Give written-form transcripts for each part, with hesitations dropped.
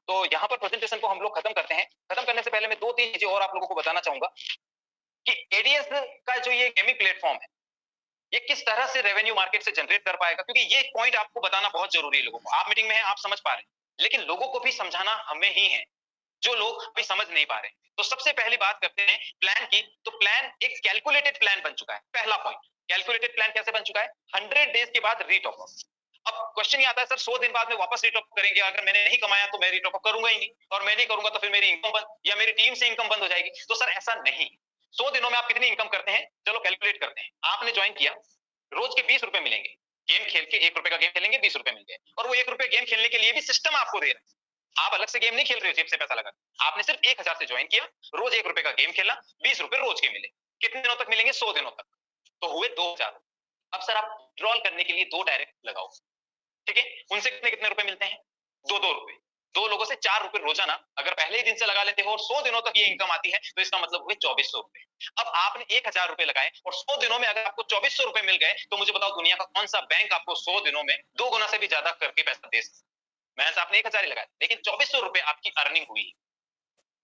तो यहाँ पर प्रेजेंटेशन को हम लोग खत्म करते हैं। खत्म करने से पहले मैं 2-3 चीजें और आप लोगों को बताना चाहूंगा कि एडीएस का जो ये गेमिंग प्लेटफॉर्म है, ये किस तरह से रेवेन्यू मार्केट से जनरेट कर पाएगा, क्योंकि ये पॉइंट आपको बताना बहुत जरूरी है लोगों को। आप मीटिंग में हैं, आप समझ पा रहे हैं, लेकिन लोगों को भी समझाना हमें ही है, जो लोग अभी समझ नहीं पा रहे। तो सबसे पहली बात करते हैं प्लान की। तो प्लान एक कैलकुलेटेड प्लान बन चुका है। पहला पॉइंट, कैलकुलेटेड प्लान कैसे बन चुका है? 100 डेज के बाद रीटॉप अप। अब क्वेश्चन ये आता है, सर 100 दिन बाद में वापस रीटॉप करेंगे, अगर मैंने नहीं कमाया तो मैं रीटॉप करूंगा ही नहीं, और मैं नहीं करूंगा तो फिर मेरी इनकम बंद या मेरी टीम से इनकम बंद हो जाएगी। तो सर ऐसा नहीं। 100 दिनों में आप कितनी इनकम करते हैं, चलो कैलकुलेट करते हैं। आपने ज्वाइन किया, रोज के 20 रुपए मिलेंगे। गेम खेल के 1 रुपए का गेम खेलेंगे, 20 रुपए मिल गए। और वो 1 रुपए गेम खेलने के लिए भी सिस्टम आपको दे रहा है। आप अलग से गेम नहीं खेल रहे हो जेब से पैसा लगा, आपने सिर्फ 1000 से ज्वाइन किया, रोज 1 रुपए का गेम खेला, 20 रुपए रोज के मिले। कितने दिनों तक मिलेंगे? 100 दिनों तक, तो हुए 2000। अब सर आप विड्रॉल करने के लिए 2 डायरेक्ट लगाओ, ठीक है? उनसे कितने कितने रुपए मिलते हैं? 2-2 रुपए। 2 लोगों से 4 रुपए रोजाना अगर पहले ही दिन से लगा लेते हो और 100 दिनों तक ये इनकम आती है, तो इसका मतलब हुए 2400 रुपए। अब आपने 1000 रुपए लगाए और 100 दिनों में अगर आपको 2400 रुपए मिल गए, तो मुझे बताओ दुनिया का कौन सा बैंक आपको 100 दिनों में 2 गुना से भी ज्यादा करके पैसा दे सकता? मैंने आपने 1000 ही लगाया, लेकिन 2400 रुपए आपकी अर्निंग हुई।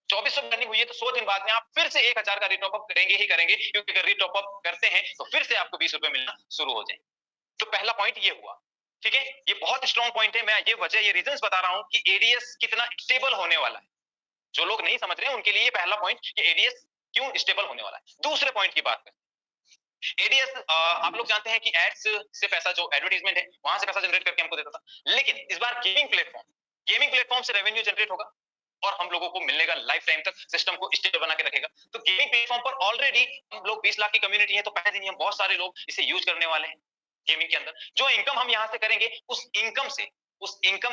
2400 अर्निंग हुई है, तो 100 दिन बाद में आप फिर से 1000 का रीटॉप अप करेंगे ही करेंगे, क्योंकि अगर रीटॉप अप करते हैं तो फिर से आपको 20 रुपए मिलना शुरू हो जाए। तो पहला पॉइंट ये हुआ, ठीक है? ये बहुत स्ट्रॉन्ग पॉइंट है। मैं ये वजह, ये रीजंस बता रहा हूं कि एडीएस कितना स्टेबल होने वाला है। जो लोग नहीं समझ रहे हैं उनके लिए ये पहला पॉइंट कि एडीएस क्यों स्टेबल होने वाला है। दूसरे पॉइंट की बात करें, एडीएस आप लोग जानते हैं कि एड्स से पैसा, जो एडवर्टाइजमेंट है वहां से पैसा जनरेट करके हमको देता था, लेकिन इस बार गेमिंग प्लेटफॉर्म से रेवेन्यू जनरेट होगा और हम लोगों को मिलेगा लाइफ टाइम तक, सिस्टम को स्टेबल बना के रखेगा। तो गेमिंग प्लेटफॉर्म पर ऑलरेडी हम लोग 20 लाख की कम्युनिटी है, तो पहले दिन ही हम बहुत सारे लोग इसे यूज करने वाले हैं। गेमिंग के अंदर जो इनकम हम यहाँ से करेंगे, उस इनकम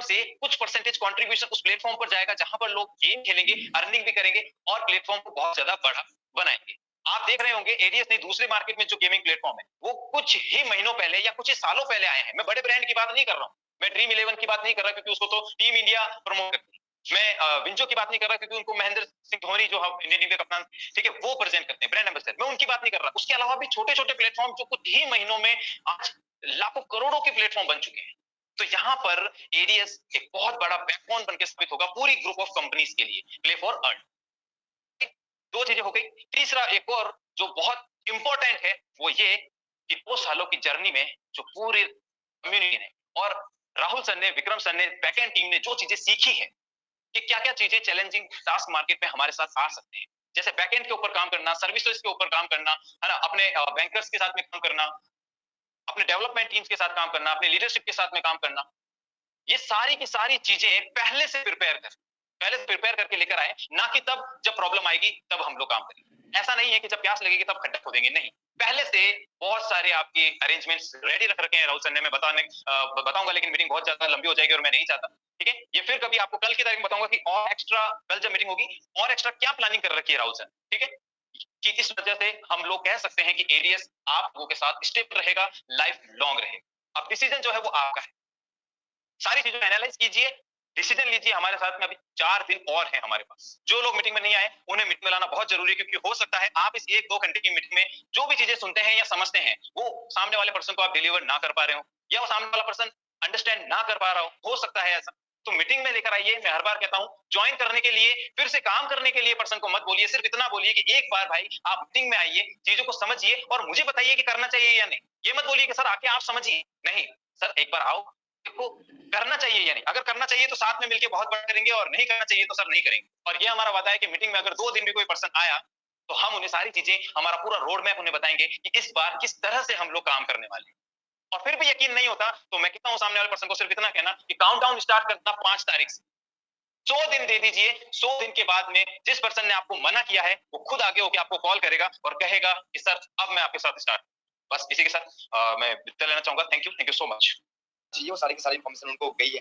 से कुछ परसेंटेज कंट्रीब्यूशन उस प्लेटफॉर्म पर जाएगा, जहां पर लोग गेम खेलेंगे, अर्निंग भी करेंगे और प्लेटफॉर्म को बहुत ज्यादा बड़ा बनाएंगे। आप देख रहे होंगे एडीएस नहीं, दूसरे मार्केट में जो गेमिंग प्लेटफॉर्म है वो कुछ ही महीनों पहले या कुछ ही सालों पहले आए हैं। मैं बड़े ब्रांड की बात नहीं कर रहा हूँ, मैं ड्रीम 11 की बात नहीं कर रहा, क्योंकि उसको तो टीम इंडिया प्रमोट करती है। मैं विंजो की बात नहीं कर रहा, क्योंकि उनको महेंद्र सिंह धोनी जो इंडियन टीम के कप्तान, ठीक है, वो प्रेजेंट करते हैं, ब्रांड एम्बेसडर। मैं उनकी बात नहीं कर रहा। उसके अलावा भी छोटे छोटे प्लेटफॉर्म जो कुछ ही महीनों में आज लाखों करोड़ों के प्लेटफॉर्म बन चुके हैं। तो यहाँ पर एडीएस एक बहुत बड़ा बैकबोन बनकर साबित होगा पूरी ग्रुप ऑफ कंपनीज के लिए, प्ले फॉर अर्न। दो चीजें हो गई। तीसरा एक और जो बहुत इंपॉर्टेंट है वो ये कि 2 सालों की जर्नी में जो पूरी कम्युनिटी ने और राहुल सर ने, विक्रम सर ने, बैकएंड टीम ने जो चीजें सीखी है कि क्या क्या चीजें चैलेंजिंग टास्क मार्केट में हमारे साथ आ सकते हैं, जैसे बैकएंड के ऊपर काम करना, सर्विसेज के ऊपर काम करना, है ना, अपने बैंकर्स के साथ में काम करना, अपने डेवलपमेंट टीम्स के साथ काम करना, अपने लीडरशिप के साथ में काम करना, ये सारी की सारी चीजें पहले से प्रिपेयर करके लेकर आए, ना कि तब जब प्रॉब्लम आएगी तब हम लोग काम करेंगे। ऐसा नहीं है कि जब प्यास लगेगी तब खड्डा खोदेंगे, नहीं, पहले से बहुत सारे आपके अरेंजमेंट्स रेडी रख रखे हैं राहुल सर ने। मैं बताऊंगा, लेकिन मीटिंग बहुत ज्यादा लंबी हो जाएगी और मैं नहीं चाहता, ठीक है? ये फिर कभी आपको कल की तारीख में बताऊंगा कि और एक्स्ट्रा, कल जब मीटिंग होगी और एक्स्ट्रा क्या प्लानिंग कर रखी है राहुल सर, ठीक है? कि इस वजह से हम लोग कह सकते हैं कि एडीएस आप लोगों के साथ स्टेप रहेगा, लाइफ लॉन्ग रहेगा। अब डिसीजन जो है वो आपका है, सारी चीजों को एनालाइज कीजिए, डिसीजन लीजिए। हमारे साथ में अभी 4 दिन और है हमारे पास। जो लोग मीटिंग में नहीं आए उन्हें मीटिंग में लाना बहुत जरूरी है, क्योंकि हो सकता है आप इस 1-2 घंटे की मीटिंग में जो भी चीजें सुनते हैं या समझते हैं वो सामने वाले पर्सन को आप डिलीवर ना कर पा रहे हो, या वो सामने वाला पर्सन अंडरस्टैंड ना कर पा रहा हो सकता है ऐसा। तो मीटिंग में लेकर आइए। मैं हर बार कहता हूं, ज्वाइन करने के लिए, फिर से काम करने के लिए पर्सन को मत बोलिए, सिर्फ इतना बोलिए कि एक बार भाई आप मीटिंग में आइए, चीजों को समझिए और मुझे बताइए कि करना चाहिए या नहीं। ये मत बोलिए कि सर आके आप समझिए, नहीं सर, एक बार आओ, देखो करना चाहिए या नहीं। अगर करना चाहिए तो साथ में मिलकर बहुत बड़ा करेंगे, और नहीं करना चाहिए तो सर नहीं करेंगे। और ये हमारा वादा है कि मीटिंग में अगर 2 दिन भी कोई पर्सन आया तो हम उन्हें सारी चीजें, हमारा पूरा रोड मैप उन्हें बताएंगे कि इस बार किस तरह से हम लोग काम करने वाले हैं। और फिर भी यकीन नहीं होता तो मैं कहता हूं सामने वाले पर्सन को सिर्फ इतना कहना कि काउंटडाउन स्टार्ट करना 5 तारीख से, 100 दिन दे दीजिए। 100 दिन के बाद में जिस पर्सन ने आपको मना किया है वो खुद आगे होकर आपको कॉल करेगा और कहेगा कि सर अब मैं आपके साथ स्टार्ट। बस इसी के साथ मैं विदा लेना चाहूंगा। थैंक यू सो मच जी। वो सारी की सारी इन्फॉर्मेशन उनको गई है।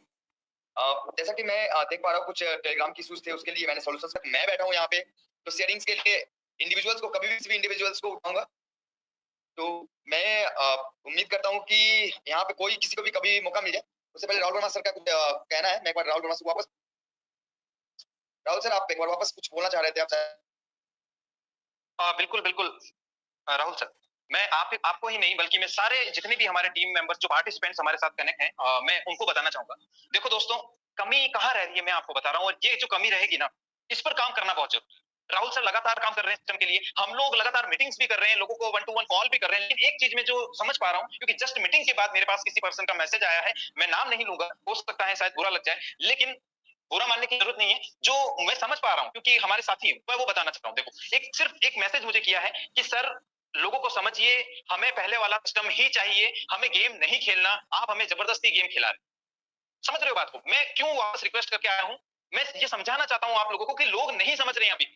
जैसा कि मैं देख पा रहा हूँ कुछ टेलीग्राम की इश्यूज थे, उसके लिए मैंने सॉल्यूशंस का, मैं बैठा हूँ यहाँ पे, तो शेयरिंग्स के लिए इंडिविजुअल्स को, कभी भी किसी भी इंडिविजुअल्स को उठाऊंगा। तो मैं उम्मीद करता हूँ कि यहाँ पे कोई किसी को भी कभी मौका मिल जाए। उससे पहले राहुल वर्मा सर का कुछ कहना है। मैं एक बार राहुल वर्मा से वापस, राहुल सर आप एक बार वापस कुछ बोलना चाह रहे थे आप? बिल्कुल राहुल सर। मैं आपको ही नहीं बल्कि मैं सारे जितने भी हमारे टीम मेंबर्स जो पार्टिसिपेंट्स हमारे साथ कनेक्ट हैं, मैं उनको बताना चाहूंगा। देखो दोस्तों, कमी कहाँ रह रही है मैं आपको बता रहा हूँ, और ये जो कमी रहेगी ना, इस पर काम करना बहुत जरूरी है। राहुल सर लगातार काम कर रहे हैं सिस्टम के लिए, हम लोग लगातार मीटिंग्स भी कर रहे हैं, लोगों को 1-to-1 कॉल भी कर रहे हैं, लेकिन एक चीज में जो समझ पा रहा हूँ, क्योंकि जस्ट मीटिंग के बाद मेरे पास किसी पर्सन का मैसेज आया है, मैं नाम नहीं लूंगा, हो सकता है शायद बुरा लग जाए, लेकिन बुरा मानने की जरूरत नहीं है, जो मैं समझ पा रहा हूँ क्योंकि हमारे साथी मैं वो बताना चाहता हूँ। देखो, सिर्फ एक मैसेज मुझे किया है कि सर लोगों को समझिए, हमें पहले वाला सिस्टम ही चाहिए, हमें गेम नहीं खेलना, आप हमें जबरदस्ती गेम खिला रहे। समझ रहे हो बात को? मैं क्यों वापस रिक्वेस्ट करके आया हूं? मैं ये समझाना चाहता हूं आप लोगों को कि लोग नहीं समझ रहे हैं अभी।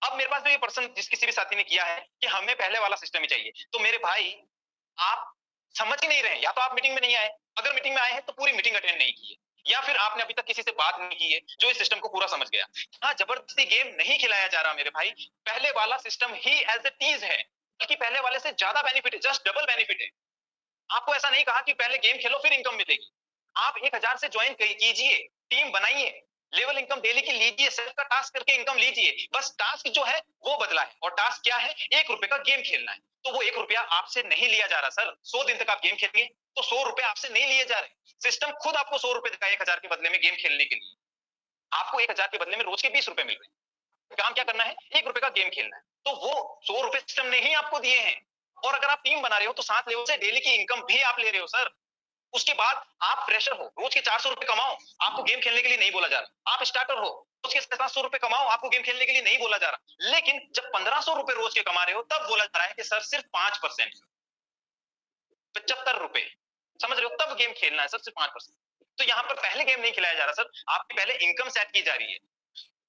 अब मेरे पास जो ये पर्सन जिस किसी भी साथी ने किया है कि हमें पहले वाला सिस्टम ही चाहिए, तो मेरे भाई आप समझ ही नहीं रहे, या तो आप मीटिंग में नहीं आए, अगर मीटिंग में आए हैं तो पूरी मीटिंग अटेंड नहीं की है, या फिर आपने अभी तक किसी से बात नहीं की है जो इस सिस्टम को पूरा समझ गया। हाँ, जबरदस्ती गेम नहीं खिलाया जा रहा मेरे भाई, पहले वाला सिस्टम ही एज इट इज है, बल्कि पहले वाले से ज्यादा बेनिफिट है, जस्ट डबल बेनिफिट है। आपको ऐसा नहीं कहा कि पहले गेम खेलो फिर इनकम मिलेगी। आप 1000 से ज्वाइन कीजिए, टीम बनाइए, लेवल इनकम डेली की लीजिए, सेल्फ का टास्क करके इनकम लीजिए। बस टास्क जो है वो बदला है, और टास्क क्या है? 1 रुपए का गेम खेलना है। तो वो 1 रुपया आपसे नहीं लिया जा रहा सर। 100 दिन तक आप गेम खेलेंगे तो 100 रुपए आपसे नहीं लिए जा रहे। सिस्टम खुद आपको 100 रुपए देगा 1000 के बदले में गेम खेलने के लिए। आपको 1000 के बदले में रोज के 20 रुपए मिल रहे हैं। काम क्या करना है? 1 रुपए का गेम खेलना है। तो वो 100 रुपए सिस्टम ने ही आपको दिए हैं। और अगर आप टीम बना रहे हो तो 7 लेवल से डेली की इनकम भी आप ले रहे हो सर। उसके बाद आप फ्रेशर हो, रोज के 400 रुपए कमाओ, आपको गेम खेलने के लिए नहीं बोला जा रहा। आप स्टार्टर हो, रोज के 700 रुपए कमाओ, आपको गेम खेलने के लिए नहीं बोला जा रहा। लेकिन जब 1500 रुपए रोज के कमा रहे हो तब बोला जा रहा है कि सर सिर्फ 5%, 75 रुपए, समझ रहे हो? तब गेम खेलना है सर, सिर्फ 5%। तो यहाँ पर पहले गेम नहीं खिलाया जा रहा सर, आपकी पहले इनकम सेट की जा रही है।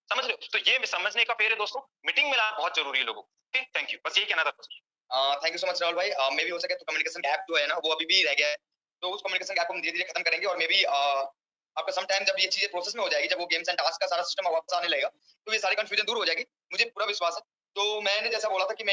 समझ रहे हो? तो ये समझने का फेर है दोस्तों, मीटिंग में लाना बहुत जरूरी है लोगों को। थैंक यू, बस यही कहना था। Thank you so much Rahul भाई। मे भी हो सके तो कम्युनिकेशन गैप जो है ना वो अभी भी रह गया है, तो उस कम्युनिकेशन गैप को हम धीरे-धीरे खत्म करेंगे, और मे बी आपका सम टाइम जब ये चीजें प्रोसेस में हो जाएगी, जब वो गेम्स एंड टास्क का सारा सिस्टम वापस आने लगेगा, तो ये सारी कंफ्यूजन दूर हो जाएगी, मुझे पूरा विश्वास है। तो मैंने जैसा बोला था कि मैं